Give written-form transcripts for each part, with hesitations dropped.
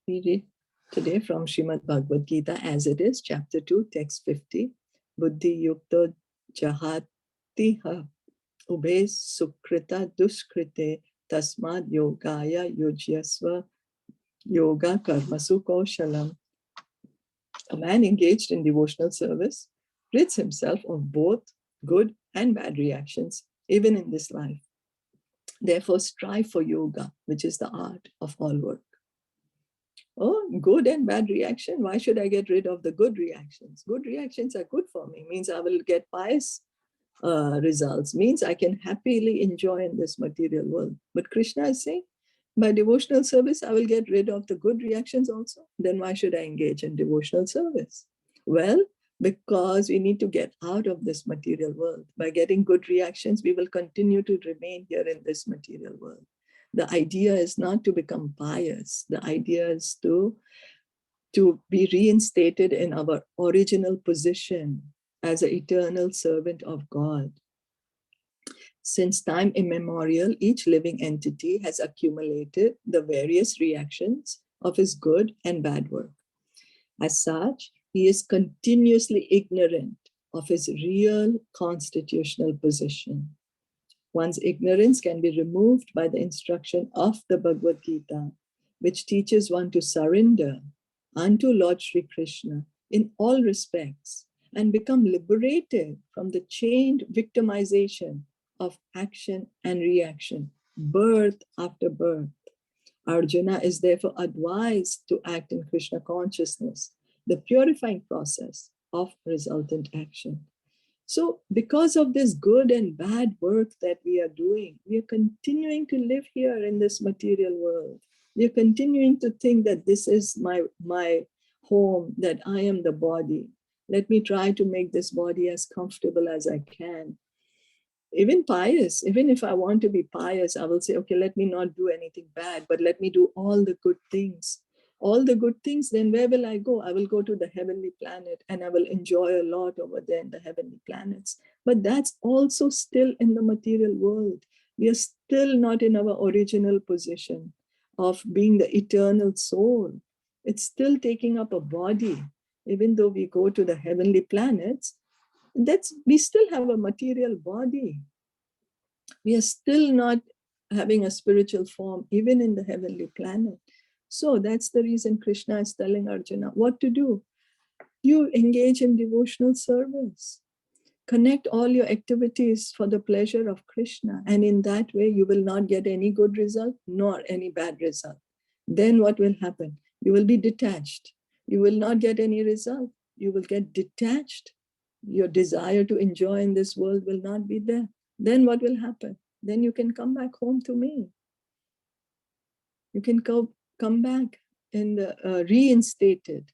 We read today from Srimad Bhagavad Gita as it is, chapter 2, text 50. Buddhi yukta jahatiha ube sukrita duskrite tasmad yogaya yujyasva yoga karmasu kaushalam. A man engaged in devotional service rids himself of both good and bad reactions, even in this life. Therefore, strive for yoga, which is the art of all work. Oh, good and bad reaction. Why should I get rid of the good reactions? Good reactions are good for me. Means I will get pious results. Means I can happily enjoy in this material world. But Krishna is saying, by devotional service, I will get rid of the good reactions also. Then why should I engage in devotional service? Well, because we need to get out of this material world. By getting good reactions, we will continue to remain here in this material world. The idea is not to become pious. The idea is to be reinstated in our original position as an eternal servant of God. Since time immemorial, each living entity has accumulated the various reactions of his good and bad work. As such, he is continuously ignorant of his real constitutional position. One's ignorance can be removed by the instruction of the Bhagavad Gita, which teaches one to surrender unto Lord Shri Krishna in all respects and become liberated from the chained victimization of action and reaction, birth after birth. Arjuna is therefore advised to act in Krishna consciousness, the purifying process of resultant action. So because of this good and bad work that we are doing, we are continuing to live here in this material world. We are continuing to think that this is my home, that I am the body. Let me try to make this body as comfortable as I can. Even pious, even if I want to be pious, I will say, okay, let me not do anything bad, but let me do all the good things. All the good things, then where will I go? I will go to the heavenly planet and I will enjoy a lot over there in the heavenly planets. But that's also still in the material world. We are still not in our original position of being the eternal soul. It's still taking up a body. Even though we go to the heavenly planets, we still have a material body. We are still not having a spiritual form, even in the heavenly planet. So that's the reason Krishna is telling Arjuna what to do. You engage in devotional service. Connect all your activities for the pleasure of Krishna. And in that way, you will not get any good result nor any bad result. Then what will happen? You will be detached. You will not get any result. You will get detached. Your desire to enjoy in this world will not be there. Then what will happen? Then you can come back home to me. You can come back in the reinstated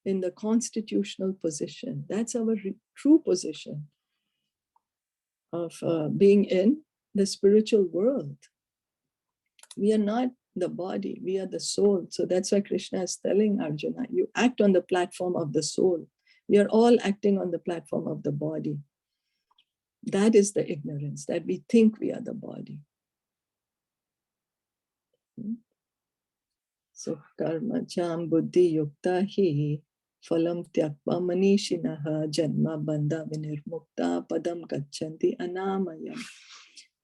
in the constitutional position. That's our true position of being in the spiritual world. We are not the body, we are the soul. So that's why Krishna is telling Arjuna, you act on the platform of the soul. We are all acting on the platform of the body. That is the ignorance, that we think we are the body. So karma cham buddhi yukta hi phalam tyakva manishinaha janma bandha vinirmukta padam gachanti anamayam.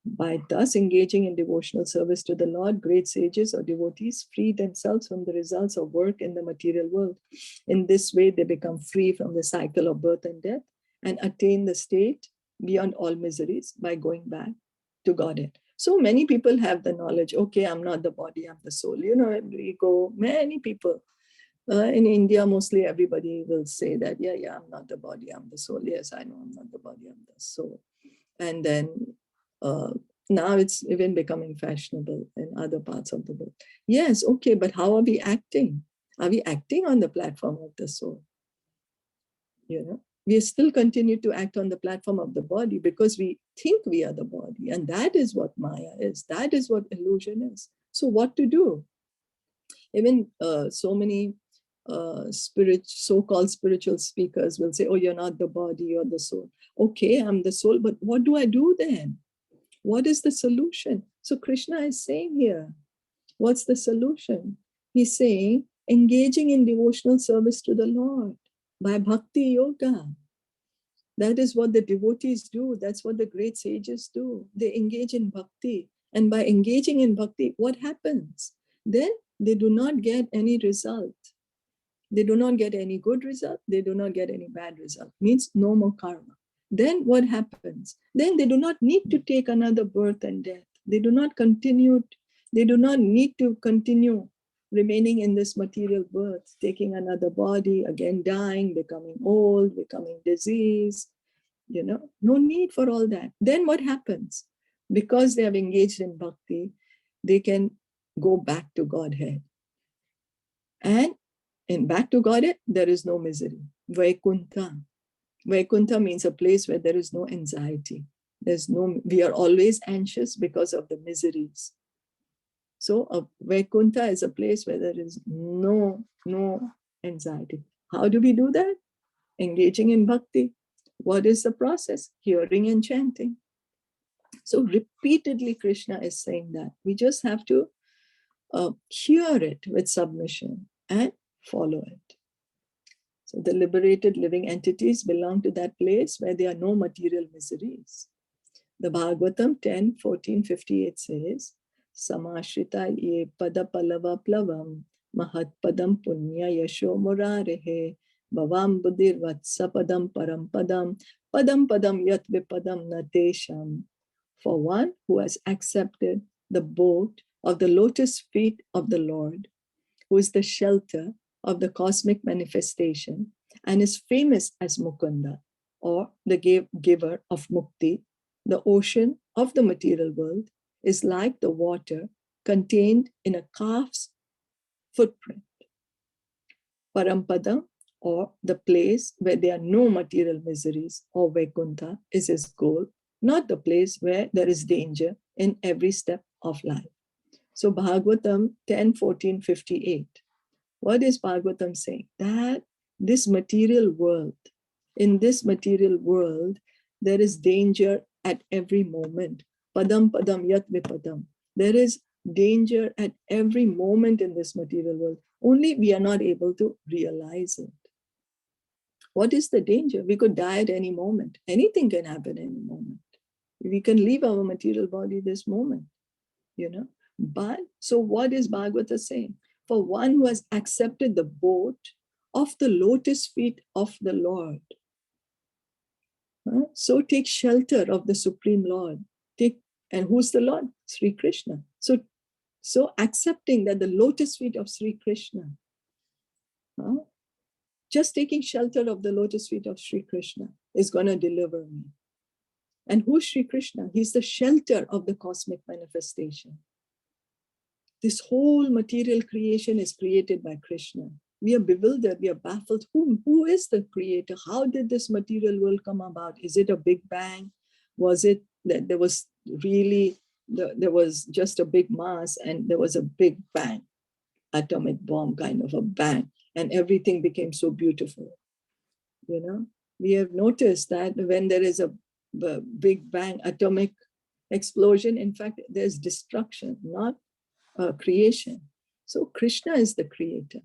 By thus engaging in devotional service to the Lord, great sages or devotees free themselves from the results of work in the material world. In this way, they become free from the cycle of birth and death and attain the state beyond all miseries by going back to Godhead. So many people have the knowledge, okay, I'm not the body, I'm the soul. You know, we go, many people. In India, mostly everybody will say that, yeah, I'm not the body, I'm the soul. Yes, I know I'm not the body, I'm the soul. And then now it's even becoming fashionable in other parts of the world. Yes, okay, but how are we acting? Are we acting on the platform of the soul? You know, we still continue to act on the platform of the body because we think we are the body, and that is what Maya is. That is what illusion is. So what to do? Even so many so-called spiritual speakers will say, oh, you're not the body, you're the soul. Okay, I'm the soul, but what do I do then? What is the solution? So Krishna is saying here, what's the solution? He's saying, engaging in devotional service to the Lord by bhakti yoga. That is what the devotees do. That's what the great sages do. They engage in bhakti. And by engaging in bhakti, what happens? Then they do not get any result. They do not get any good result. They do not get any bad result. Means no more karma. Then what happens? Then they do not need to take another birth and death. They do not need to continue remaining in this material birth, taking another body, again dying, becoming old, becoming diseased. No need for all that. Then what happens? Because they have engaged in bhakti, they can go back to Godhead. And back to Godhead, there is no misery. Vaikuntha. Vaikuntha means a place where there is no anxiety. We are always anxious because of the miseries. So Vaikuntha is a place where there is no anxiety. How do we do that? Engaging in bhakti. What is the process? Hearing and chanting. So repeatedly Krishna is saying that. We just have to hear it with submission and follow it. So the liberated living entities belong to that place where there are no material miseries. The Bhagavatam 10, 14, 58 says, Samashrita ye pada palava plavam mahat padam punya yasho murarehe bhavam buddhir vatsa padam param padam padam padam yat vipadam natesham. For one who has accepted the boat of the lotus feet of the Lord, who is the shelter of the cosmic manifestation and is famous as Mukunda, or the giver of mukti, the ocean of the material world is like the water contained in a calf's footprint. Parampadam, or the place where there are no material miseries, or Vaikuntha, is his goal, not the place where there is danger in every step of life. So Bhagavatam 10, 14, 58. What is Bhagavatam saying? That this material world, in this material world, there is danger at every moment. Padam padam yat vipadam. There is danger at every moment in this material world. Only we are not able to realize it. What is the danger? We could die at any moment. Anything can happen any moment. We can leave our material body this moment, But so what is Bhagavata saying? For one who has accepted the boat of the lotus feet of the Lord, so take shelter of the Supreme Lord. And who's the Lord? Sri Krishna. So accepting that the lotus feet of Sri Krishna, just taking shelter of the lotus feet of Sri Krishna is going to deliver me. And who's Sri Krishna? He's the shelter of the cosmic manifestation. This whole material creation is created by Krishna. We are bewildered, we are baffled. Who is the creator? How did this material world come about? Is it a big bang? Was it that there was just a big mass and there was a big bang, atomic bomb kind of a bang, and everything became so beautiful? We have noticed that when there is a big bang, atomic explosion, in fact, there's destruction, not creation. So Krishna is the creator,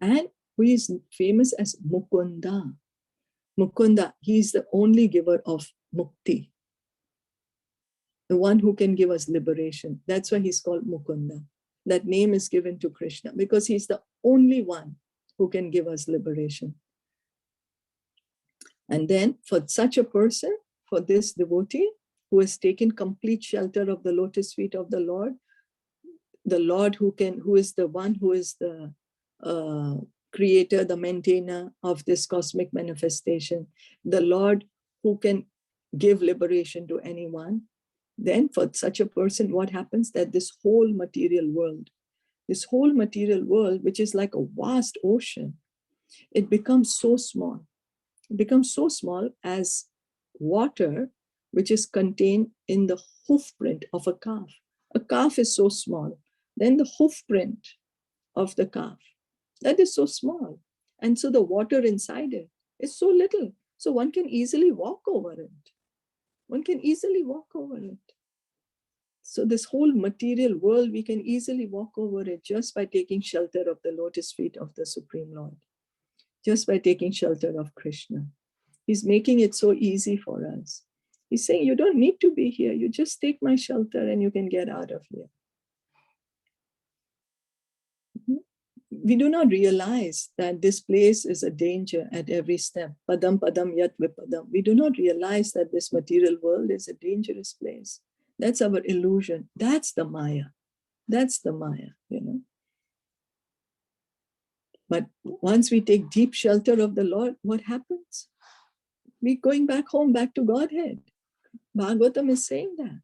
and who is famous as Mukunda. Mukunda, he is the only giver of mukti, the one who can give us liberation. That's why he's called Mukunda. That name is given to Krishna because he's the only one who can give us liberation. And then for such a person, for this devotee who has taken complete shelter of the lotus feet of the Lord who is the one who is the creator, the maintainer of this cosmic manifestation, the Lord who can give liberation to anyone, then for such a person, what happens? That this whole material world, which is like a vast ocean, it becomes so small. It becomes so small as water, which is contained in the hoof print of a calf. A calf is so small. Then the hoof print of the calf, that is so small. And so the water inside it is so little. So one can easily walk over it. So this whole material world, we can easily walk over it just by taking shelter of the lotus feet of the Supreme Lord, just by taking shelter of Krishna. He's making it so easy for us. He's saying, you don't need to be here. You just take my shelter and you can get out of here. We do not realize that this place is a danger at every step. Padam padam yat vipadam. We do not realize that this material world is a dangerous place. That's our illusion. That's the Maya. That's the Maya, you know. But once we take deep shelter of the Lord, what happens? We're going back home, back to Godhead. Bhagavatam is saying that.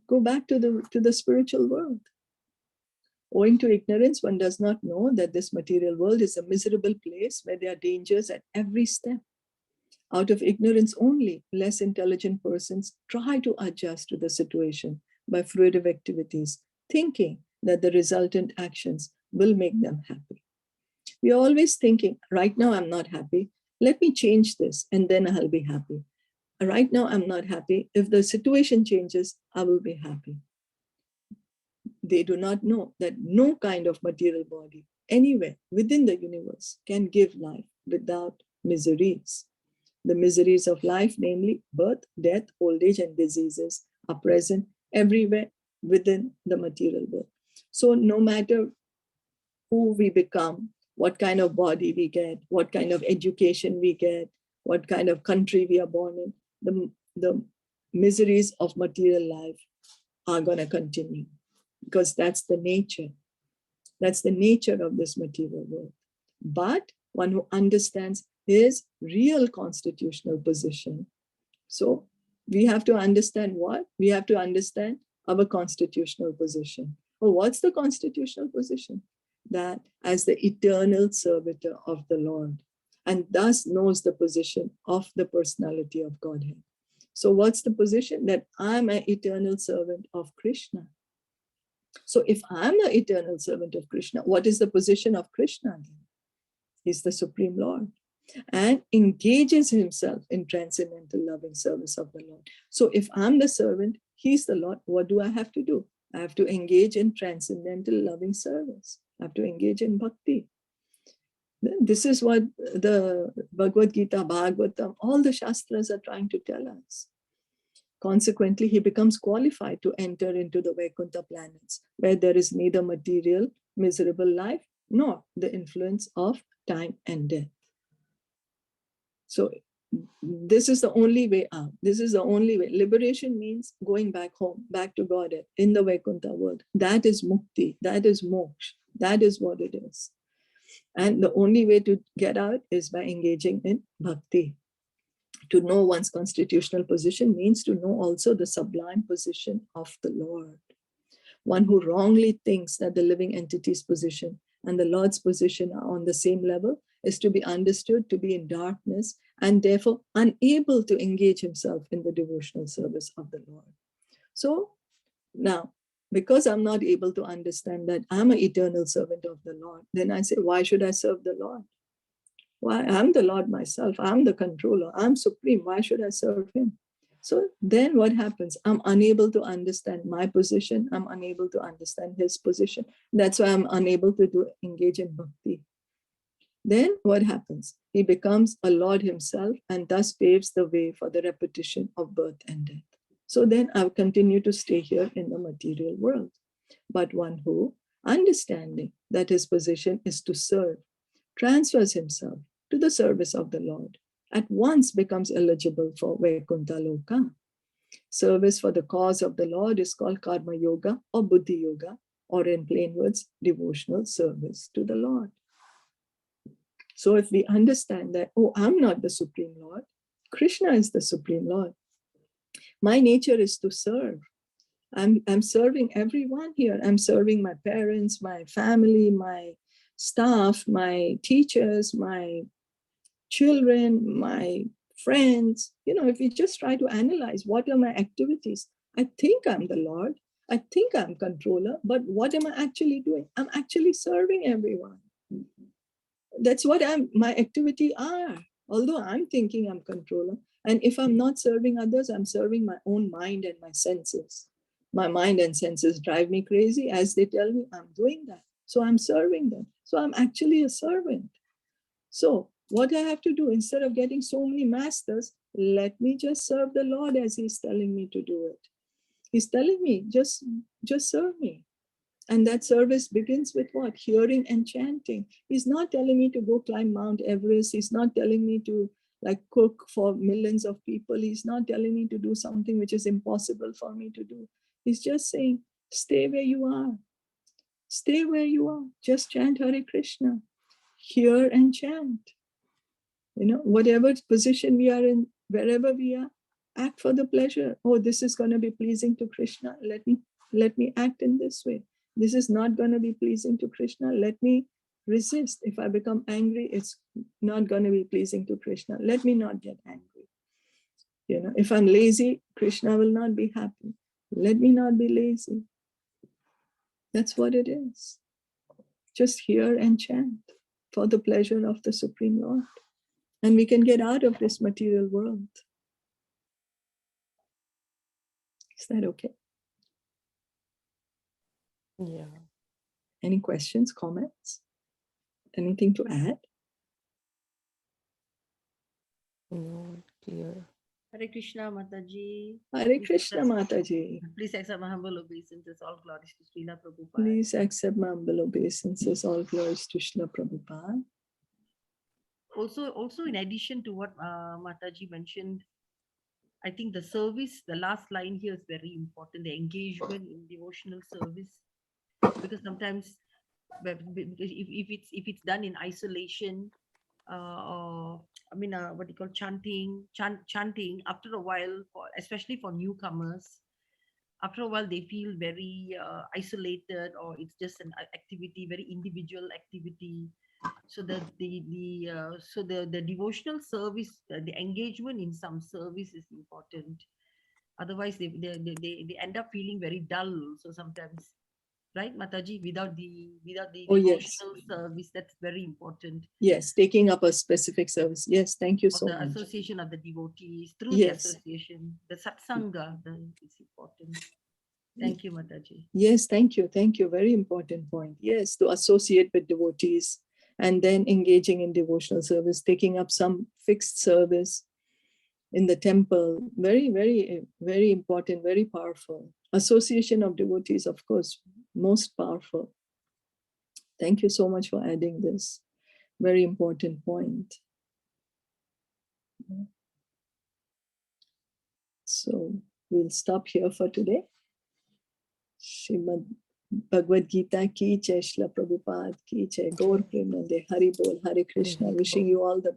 Go back to the spiritual world. Owing to ignorance, one does not know that this material world is a miserable place where there are dangers at every step. Out of ignorance only, less intelligent persons try to adjust to the situation by fruitive activities, thinking that the resultant actions will make them happy. We are always thinking, right now I'm not happy, let me change this and then I'll be happy. Right now I'm not happy, if the situation changes, I will be happy. They do not know that no kind of material body anywhere within the universe can give life without miseries. The miseries of life, namely birth, death, old age, and diseases, are present everywhere within the material world. So no matter who we become, what kind of body we get, what kind of education we get, what kind of country we are born in, the miseries of material life are going to continue, because that's the nature. That's the nature of this material world. But one who understands his real constitutional position. So we have to understand what? We have to understand our constitutional position. Oh, what's the constitutional position? That as the eternal servitor of the Lord, and thus knows the position of the personality of Godhead. So what's the position? That I'm an eternal servant of Krishna. So if I'm the eternal servant of Krishna, what is the position of Krishna then? He's the Supreme Lord and engages himself in transcendental loving service of the Lord. So if I'm the servant, he's the Lord, what do I have to do? I have to engage in transcendental loving service. I have to engage in bhakti. This is what the Bhagavad Gita, Bhagavatam, all the Shastras are trying to tell us. Consequently, he becomes qualified to enter into the Vaikuntha planets, where there is neither material, miserable life, nor the influence of time and death. So this is the only way out. This is the only way. Liberation means going back home, back to Godhead, in the Vaikuntha world. That is mukti, that is moksha, that is what it is. And the only way to get out is by engaging in bhakti. To know one's constitutional position means to know also the sublime position of the Lord. One who wrongly thinks that the living entity's position and the Lord's position are on the same level is to be understood to be in darkness and therefore unable to engage himself in the devotional service of the Lord. So now, because I'm not able to understand that I'm an eternal servant of the Lord, then I say, why should I serve the Lord? Why? I'm the Lord myself. I'm the controller. I'm supreme. Why should I serve him? So then what happens? I'm unable to understand my position. I'm unable to understand his position. That's why I'm unable to engage in bhakti. Then what happens? He becomes a Lord himself and thus paves the way for the repetition of birth and death. So then I'll continue to stay here in the material world. But one who, understanding that his position is to serve, transfers himself to the service of the Lord, at once becomes eligible for Vaikuntha Loka. Service for the cause of the Lord is called Karma Yoga or Buddhi Yoga, or in plain words, devotional service to the Lord. So if we understand that, oh, I'm not the Supreme Lord, Krishna is the Supreme Lord. My nature is to serve. I'm serving everyone here. I'm serving my parents, my family, my staff, my teachers, my children, my friends. You know, if we just try to analyze what are my activities, I think I'm the Lord. I think I'm controller, but what am I actually doing? I'm actually serving everyone. That's what my activity are. Although I'm thinking I'm controller. And if I'm not serving others, I'm serving my own mind and my senses. My mind and senses drive me crazy. As they tell me, I'm doing that. So I'm serving them. So I'm actually a servant. So what I have to do, instead of getting so many masters, let me just serve the Lord as he's telling me to do it. He's telling me, just serve me. And that service begins with what? Hearing and chanting. He's not telling me to go climb Mount Everest. He's not telling me to like cook for millions of people. He's not telling me to do something which is impossible for me to do. He's just saying, stay where you are. Stay where you are. Just chant Hare Krishna. Hear and chant. You know, whatever position we are in, wherever we are, act for the pleasure. Oh, this is going to be pleasing to Krishna. Let me act in this way. This is not going to be pleasing to Krishna. Let me resist. If I become angry, it's not going to be pleasing to Krishna. Let me not get angry. You know, if I'm lazy, Krishna will not be happy. Let me not be lazy. That's what it is. Just hear and chant for the pleasure of the Supreme Lord. And we can get out of this material world. Is that okay? Yeah. Any questions, comments? Anything to add? No, clear. Hare Krishna, Mataji. Hare Krishna, Mataji. Please accept my humble obeisances. All glories to Srila Prabhupada. Please accept my humble obeisances. All glories to Srila Prabhupada. Also, in addition to what Mataji mentioned, I think the service, the last line here is very important. The engagement in devotional service, because sometimes, if it's done in isolation, or what do you call chanting? After a while, especially for newcomers, after a while they feel very isolated, or it's just an activity, very individual activity. So the devotional service, the engagement in some service is important. Otherwise they end up feeling very dull. So sometimes, right, Mataji, without the Oh, yes. devotional service, that's very important. Yes, taking up a specific service. Yes, thank you so The much. association of the devotees, through Yes. the association, the satsanga, is important. Thank you, Mataji. Yes, thank you. Thank you. Very important point. Yes, to associate with devotees and then engaging in devotional service, taking up some fixed service in the temple. Very, very, very important, very powerful. Association of devotees, of course, most powerful. Thank you so much for adding this. Very important point. So we'll stop here for today. Srimad Bhagavad Gita ki jai, Srila Prabhupada ki jai, Gaur Premanande, Hari Bol, Hare Krishna. Wishing you all the